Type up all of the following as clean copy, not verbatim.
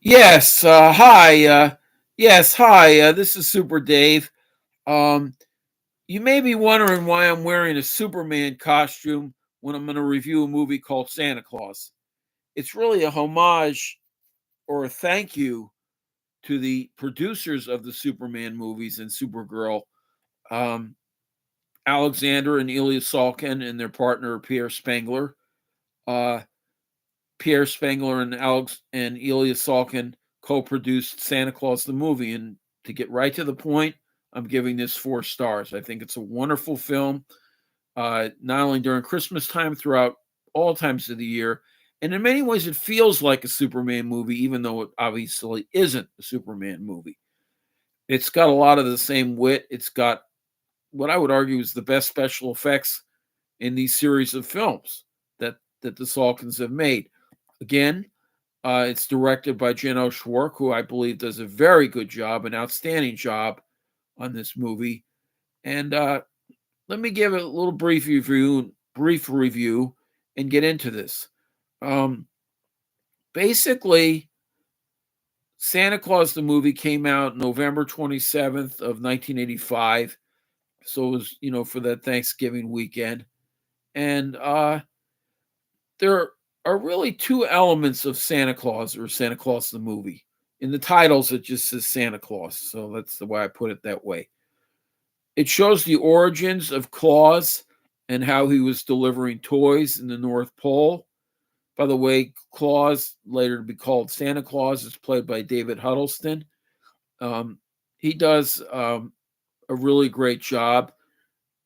Yes, hi. Yes, hi. This is Super Dave. Um, you may be wondering why I'm wearing a Superman costume when I'm going to review a movie called Santa Claus. It's really a homage or a thank you to the producers of the Superman movies and Supergirl, um, Alexander and Ilya Salkin and their partner Pierre Spengler. Uh, Pierre Spengler and Alex and Ilya Salkin co-produced Santa Claus the movie, and to get right to the point, I'm giving this 4 stars. I think it's a wonderful film, not only during Christmas time, throughout all times of the year, and in many ways, it feels like a Superman movie, even though it obviously isn't a Superman movie. It's got a lot of the same wit. It's got what I would argue is the best special effects in these series of films that the Salkins have made. Again, it's directed by Jeno Schwark, who I believe does a very good job, an outstanding job on this movie. And let me give a little brief review, and get into this. Um, Basically, Santa Claus the movie came out November 27th of 1985, so it was for that Thanksgiving weekend, and there are really two elements of Santa Claus or Santa Claus the movie. In the titles, it just says Santa Claus, so that's the way I put it that way. It shows the origins of Claus and how he was delivering toys in the North Pole. By the way, Claus, later to be called Santa Claus, is played by David Huddleston. Um, he does a really great job,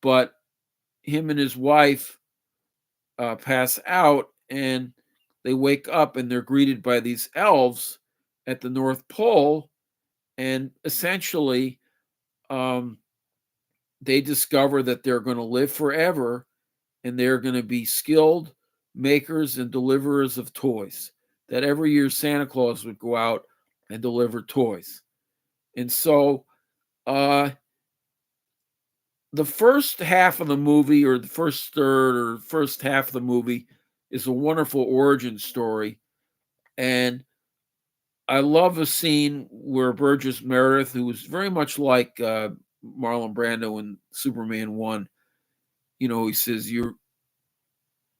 but him and his wife pass out, and they wake up and they're greeted by these elves at the North Pole, and essentially um, they discover that they're going to live forever, and they're going to be skilled makers and deliverers of toys. That every year Santa Claus would go out and deliver toys. And so uh, the first half of the movie, or the first third or first half of the movie, is a wonderful origin story. And I love a scene where Burgess Meredith, who was very much like Marlon Brando in Superman 1, he says, you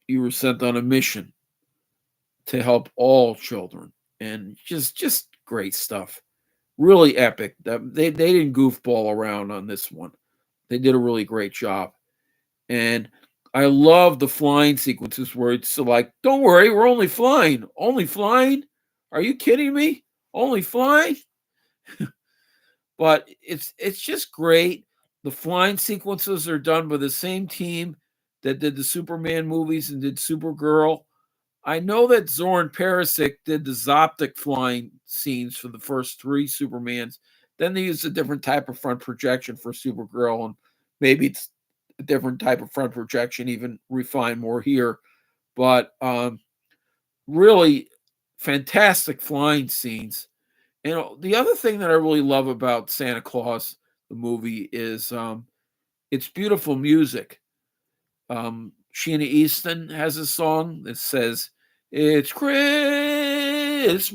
were sent on a mission to help all children. And just great stuff. Really epic. They didn't goofball around on this one. They did a really great job. And I love the flying sequences where it's like, don't worry, we're only flying. Only flying? Are you kidding me? Only flying? But it's just great. The flying sequences are done by the same team that did the Superman movies and did Supergirl. I know that Zoran Perisic did the Zoptic flying scenes for the first three Supermans. Then they used a different type of front projection for Supergirl, and maybe it's a different type of front projection, even refined more here. But really fantastic flying scenes. And the other thing that I really love about Santa Claus, the movie, is it's beautiful music. Sheena Easton has a song that says, "It's Christmas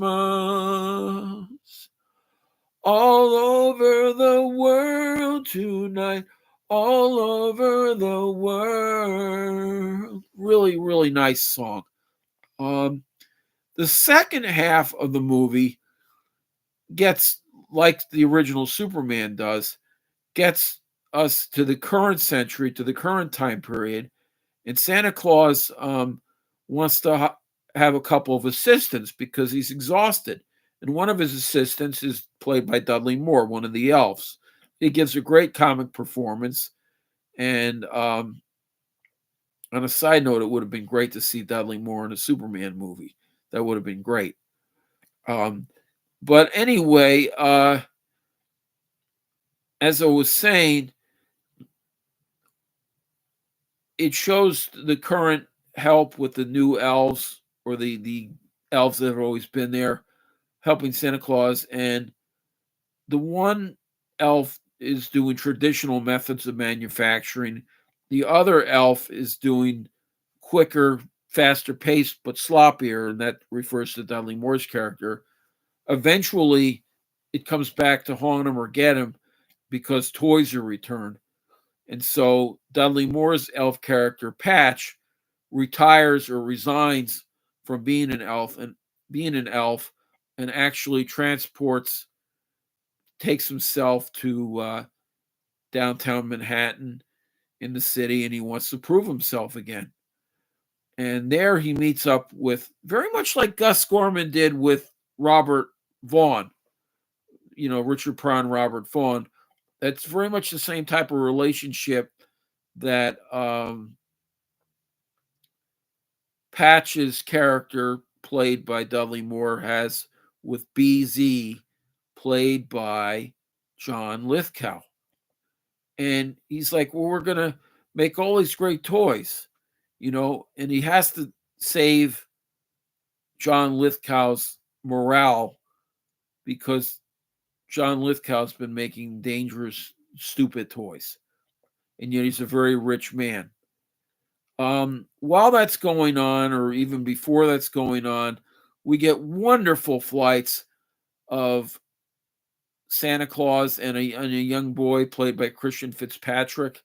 all over the world tonight, all over the world." Really, really nice song. Um, the second half of the movie gets, like the original Superman does, gets us to the current century, to the current time period, and Santa Claus wants to have a couple of assistants because he's exhausted. And one of his assistants is played by Dudley Moore, one of the elves. He gives a great comic performance. And on a side note, it would have been great to see Dudley Moore in a Superman movie. That would have been great. Um, but anyway, as I was saying, it shows the current help with the new elves, or the elves that have always been there, helping Santa Claus. And the one elf is doing traditional methods of manufacturing. The other elf is doing quicker, faster paced, but sloppier, and that refers to Dudley Moore's character, Eventually, it comes back to haunt him or get him because toys are returned. And so Dudley Moore's elf character, Patch, retires or resigns from being an elf and actually takes himself to downtown Manhattan in the city, and he wants to prove himself again. And there he meets up with, very much like Gus Gorman did with Robert Vaughn, Richard Pryor and Robert Vaughn. That's very much the same type of relationship that Patch's character, played by Dudley Moore, has with BZ, played by John Lithgow. And he's like, well, we're going to make all these great toys, and he has to save John Lithgow's morale because John Lithgow's been making dangerous, stupid toys. And yet he's a very rich man. While that's going on, or even before that's going on, we get wonderful flights of Santa Claus and a young boy played by Christian Fitzpatrick,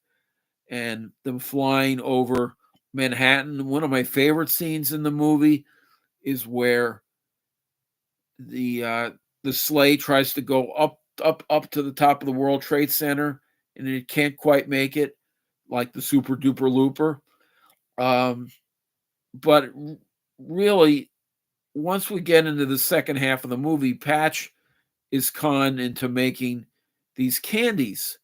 and them flying over Manhattan. One of my favorite scenes in the movie is where the sleigh tries to go up to the top of the World Trade Center, and it can't quite make it, like the Super Duper Looper. But really, once we get into the second half of the movie, Patch is conned into making these candies,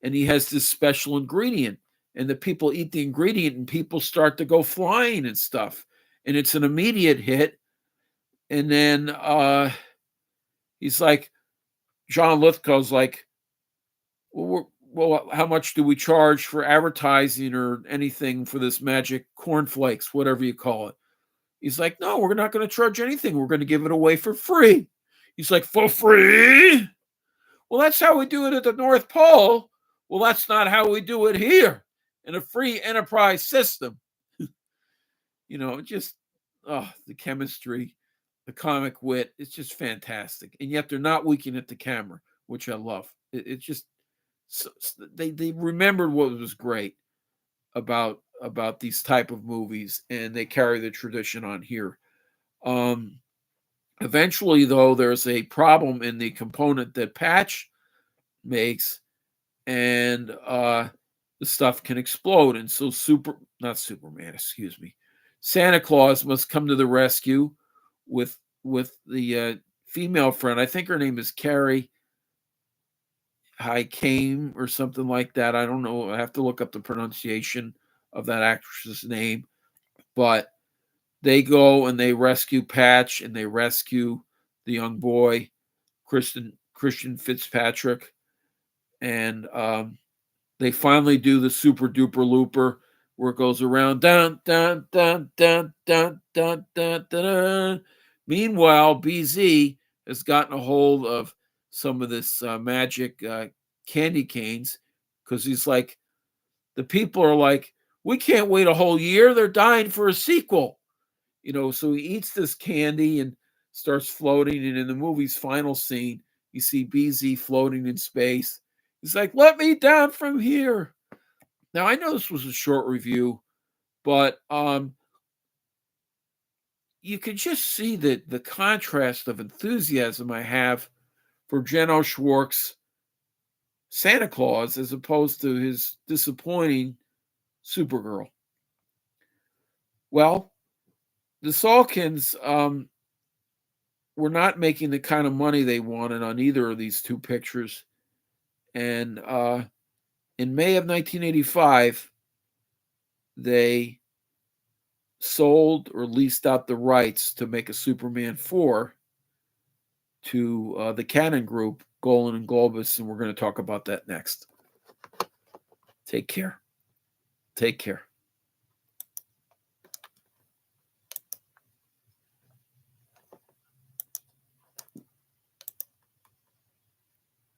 and he has this special ingredient, and the people eat the ingredient, and people start to go flying and stuff, and it's an immediate hit. And then he's like, John Lithgow's like, well, how much do we charge for advertising or anything for this magic cornflakes, whatever you call it? He's like, no, we're not going to charge anything. We're going to give it away for free. He's like, for free? Well, that's how we do it at the North Pole. Well, that's not how we do it here in a free enterprise system. Just the chemistry, the comic wit, it's just fantastic. And yet they're not winking at the camera, which I love. It's just, they remembered what was great about these type of movies, and they carry the tradition on here. Eventually, though, there's a problem in the component that Patch makes, and the stuff can explode. And so Santa Claus must come to the rescue with the female friend. I think her name is Carrie Came or something like that. I don't know. I have to look up the pronunciation of that actress's name. But they go and they rescue Patch, and they rescue the young boy, Christian Fitzpatrick. And they finally do the Super Duper Looper, where it goes around, dun, dun, dun, dun, dun, dun, dun, dun, dun. Meanwhile, BZ has gotten a hold of some of this magic candy canes, because he's like, the people are like, we can't wait a whole year. They're dying for a sequel. So he eats this candy and starts floating. And in the movie's final scene, you see BZ floating in space. He's like, let me down from here. Now, I know this was a short review, but you can just see the contrast of enthusiasm I have for Jenno Schwartz's Santa Claus as opposed to his disappointing Supergirl. Well, the Salkins were not making the kind of money they wanted on either of these two pictures. And in May of 1985, they sold or leased out the rights to make a Superman 4 to the Cannon Group, Golan and Globus, and we're going to talk about that next. Take care. Take care.